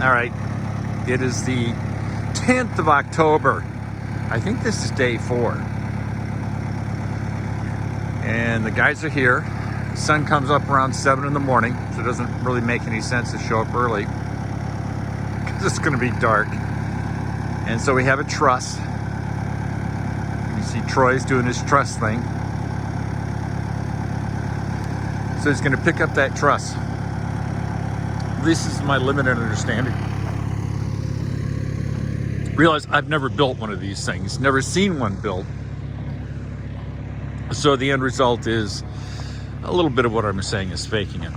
All right, it is the 10th of October. I think this is day 4. And the guys are here. The sun comes up around 7 in the morning, so it doesn't really make any sense to show up early because it's going to be dark. And so we have a truss. You see Troy's doing his truss thing. So he's going to pick up that truss. This is my limited understanding. Realize I've never built one of these things, never seen one built. So the end result is a little bit of what I'm saying is faking it.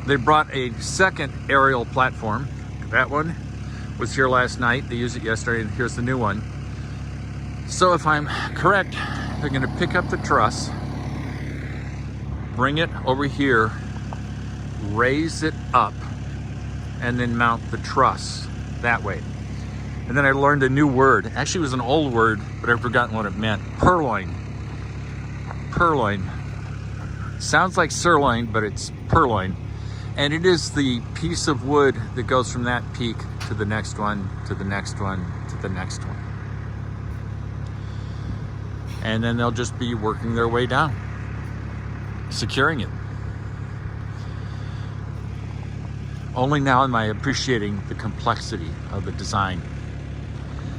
They brought a second aerial platform. That one was here last night. They used it yesterday, and here's the new one. So if I'm correct, they're going to pick up the truss, bring it over here, raise it up, and then mount the truss that way. And then I learned a new word. Actually, it was an old word, but I've forgotten what it meant. Purloin. Purloin. Sounds like sirloin, but it's purloin. And it is the piece of wood that goes from that peak to the next one, to the next one, to the next one. And then they'll just be working their way down, securing it. Only now am I appreciating the complexity of the design.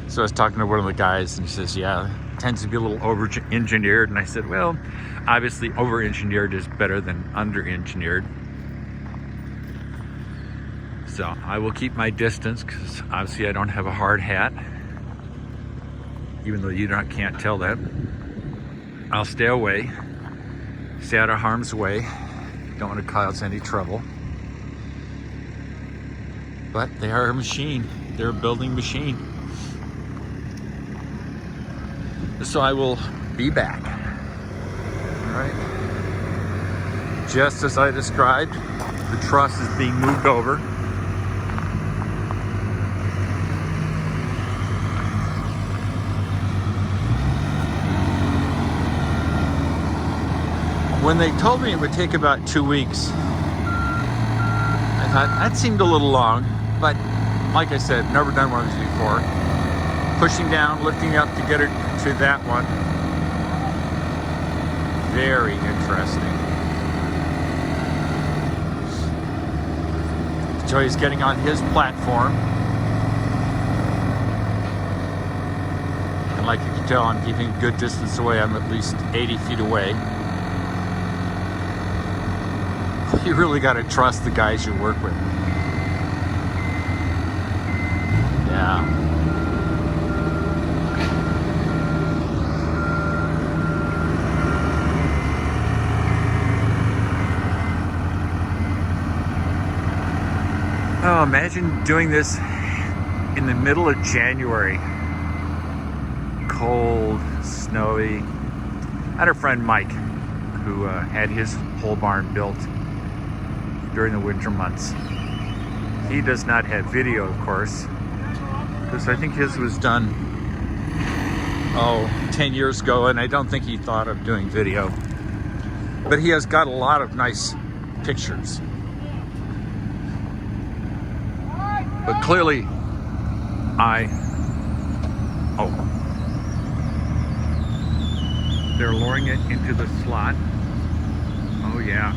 So I was talking to one of the guys, and he says, yeah, it tends to be a little over-engineered. And I said, well, obviously over-engineered is better than under-engineered. So I will keep my distance because obviously I don't have a hard hat, even though you can't tell that. I'll stay away, stay out of harm's way. Don't want to cause any trouble. But they are a machine. They're a building machine. So I will be back. All right. Just as I described, the truss is being moved over. When they told me it would take about 2 weeks, I thought that seemed a little long, but like I said, never done one of these before. Pushing down, lifting up to get it to that one. Very interesting. Joey's getting on his platform. And like you can tell, I'm keeping a good distance away. I'm at least 80 feet away. You really got to trust the guys you work with. Yeah. Oh, imagine doing this in the middle of January. Cold, snowy. I had a friend, Mike, who had his pole barn built during the winter months. He does not have video, of course, because I think his was done 10 years ago, and I don't think he thought of doing video. But he has got a lot of nice pictures. But clearly, they're lowering it into the slot. Oh yeah.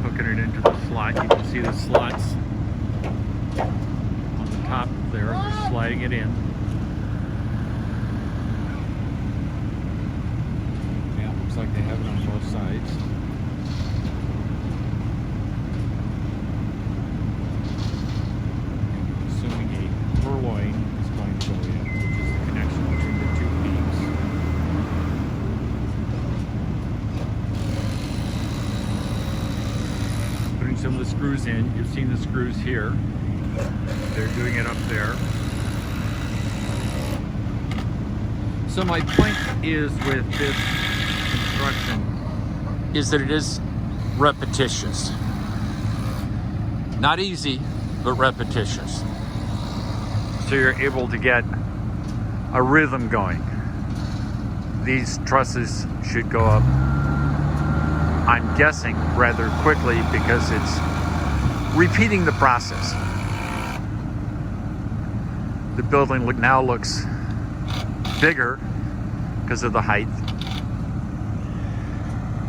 Hooking it into the slot. You can see the slots on the top there. They're sliding it in. Yeah, looks like they have it on both sides. Assuming a purloin is going to go in, which is the connection between the two peaks. Putting some of the screws in. You've seen the screws here. They're doing it up there. So my point is with this construction is that it is repetitious. Not easy, but repetitious. So you're able to get a rhythm going. These trusses should go up, I'm guessing, rather quickly because it's repeating the process. The building now looks bigger because of the height.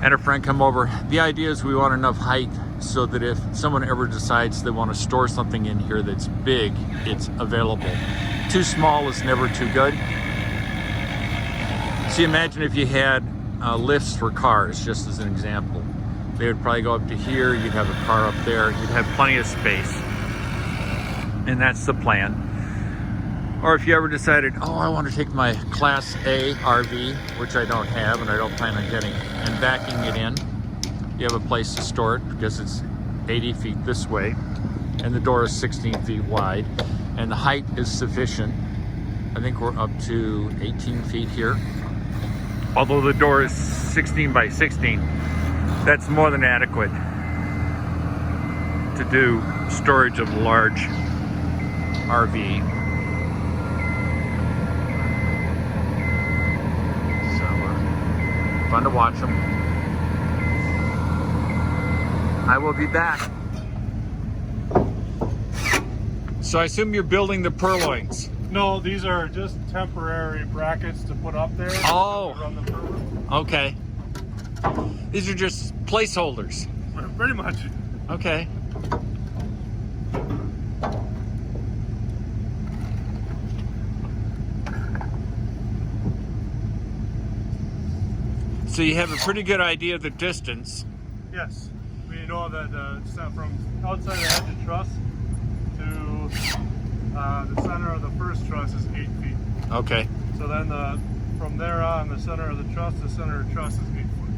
And a friend come over. The idea is we want enough height so that if someone ever decides they want to store something in here that's big, it's available. Too small is never too good. So imagine if you had lifts for cars, just as an example. They would probably go up to here, you'd have a car up there, you'd have plenty of space. And that's the plan. Or if you ever decided, oh, I want to take my Class A RV, which I don't have and I don't plan on getting, and backing it in, you have a place to store it because it's 80 feet this way, and the door is 16 feet wide, and the height is sufficient. I think we're up to 18 feet here. Although the door is 16 by 16, that's more than adequate to do storage of a large RV. Fun to watch them. I will be back. So I assume you're building the purloins. No, these are just temporary brackets to put up there. Oh. To run the purlin. Okay. These are just placeholders. Pretty much. Okay. So you have a pretty good idea of the distance. Yes. We know that it's from outside the edge of truss to the center of the first truss is 8 feet. Okay. So then from there on, the center of the center of truss is 8 foot.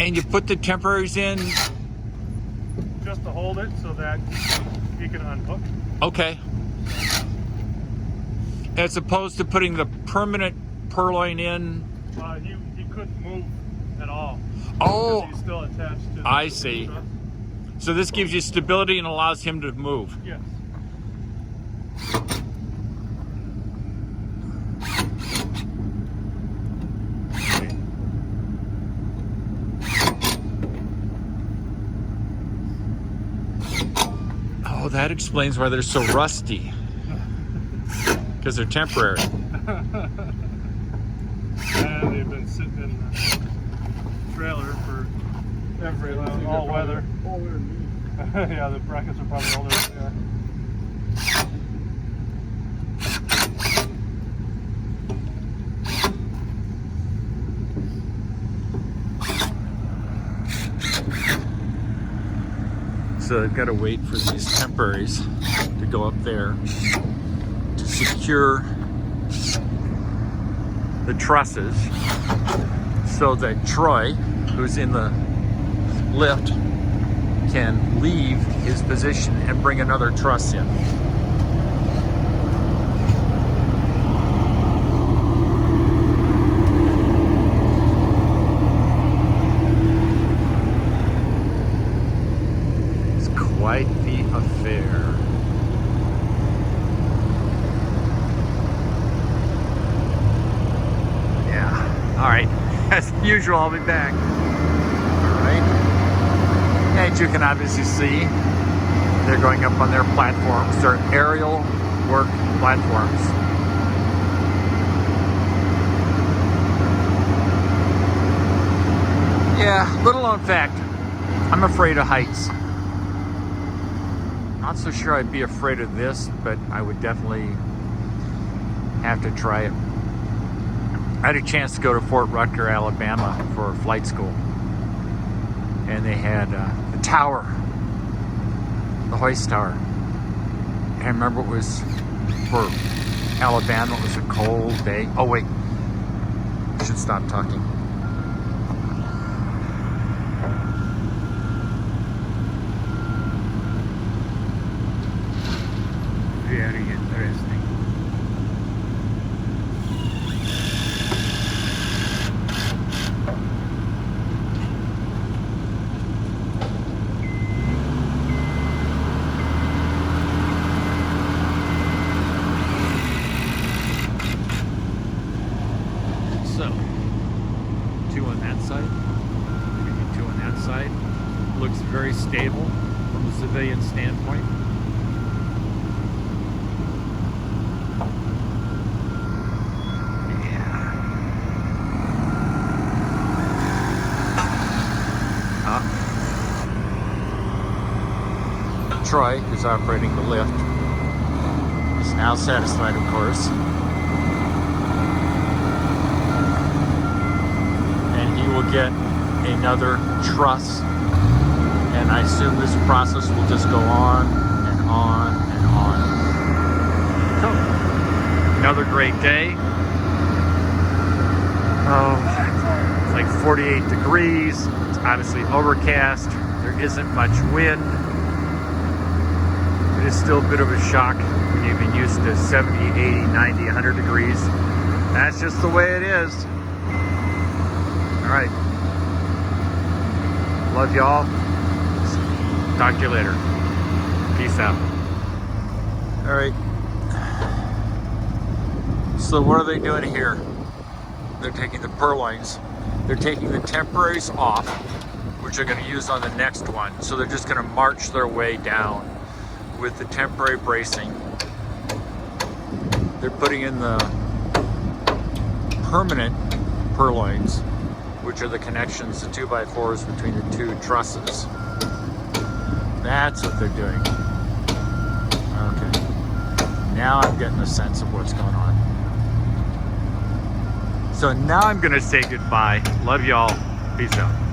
And you put the temporaries in? Just to hold it so that you can unhook. Okay. As opposed to putting the permanent purloin in? He couldn't move at all. Oh, he's still attached to the I see. truss. So this gives you stability and allows him to move. Yes. Oh, that explains why they're so rusty. Because they're temporary. And they've been sitting in the trailer for all weather. Yeah, the brackets are probably older than they are. So I've got to wait for these temporaries to go up there to secure the trusses so that Troy, who's in the lift, can leave his position and bring another truss in. It's quite the affair. Yeah, all right. As usual, I'll be back. All right. And you can obviously see they're going up on their platforms. They're aerial work platforms. Yeah, little known fact, I'm afraid of heights. Not so sure I'd be afraid of this, but I would definitely have to try it. I had a chance to go to Fort Rucker, Alabama for flight school. And they had the tower, the hoist tower. And I remember it was, for Alabama, it was a cold day. Oh wait, I should stop talking. Very interesting. very stable from a civilian standpoint. Troy, who's operating the lift, is now satisfied, of course. And he will get another truss. And I assume this process will just go on and on and on. So, another great day. Oh, it's like 48 degrees. It's obviously overcast. There isn't much wind. It is still a bit of a shock when you've been used to 70, 80, 90, 100 degrees. That's just the way it is. All right. Love y'all. Talk to you later. Peace out. All right. So what are they doing here? They're taking the purlins. They're taking the temporaries off, which they're going to use on the next one. So they're just going to march their way down with the temporary bracing. They're putting in the permanent purlins, which are the connections, the 2x4s between the two trusses. That's what they're doing. Okay. Now I'm getting a sense of what's going on. So now I'm gonna say goodbye. Love y'all. Peace out.